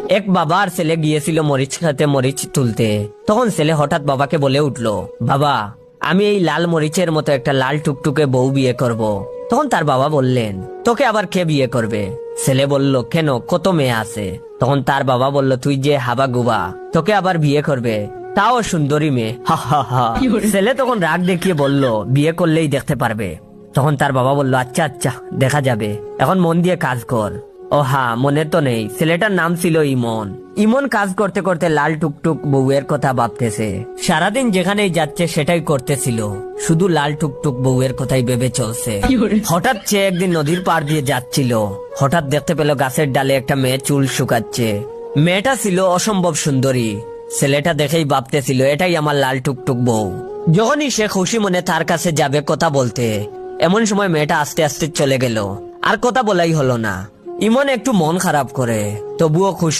এক বাবা আর ছেলে গিয়েছিল মরিচ খেতে মরিচ তুলতে। তখন ছেলে হঠাৎ বাবাকে বলে উঠলো, বাবা আমি এই লাল মরিচের মতো একটা লাল টুকটুকে বউ বিয়ে করব। তখন তার বাবা বললেন, তোকে আবার কে বিয়ে করবে? ছেলে বলল, কেন, কত মেয়ে আছে। তখন তার বাবা বলল, তুই যে হাবা গুবা, তোকে আবার বিয়ে করবে, তাও সুন্দরী মেয়ে। হা হা হা। ছেলে তখন রাগ দেখিয়ে বলল, বিয়ে করলেই দেখতে পারবে। তখন তার বাবা বলল, আচ্ছা আচ্ছা দেখা যাবে, এখন মন দিয়ে কাজ কর। ও হ্যাঁ, মনে তো নেই, ছেলেটার নাম ছিল ইমন। ইমন কাজ করতে করতে লাল টুকটুক বউয়ের কথা ভাবতেছে। সারাদিন যেখানেই যাচ্ছে সেটাই করতেছিল, শুধু লাল টুকটুক বউয়ের কথাই ভেবে চলছে। হঠাৎ সে একদিন নদীর পাড় দিয়ে যাচ্ছিল, হঠাৎ দেখতে পেল গাছের ডালে একটা মেয়ে চুল শুকাচ্ছে। মেয়েটা ছিল অসম্ভব সুন্দরী। ছেলেটা দেখেই ভাবতেছিল, এটাই আমার লাল টুকটুক বউ। যখনই সে খুশি মনে তার কাছে যাবে কথা বলতে, এমন সময় মেয়েটা আস্তে আস্তে চলে গেল, আর কথা বলাই হলো না। ইমন একটু মন খারাপ করে, তবুও খুশি।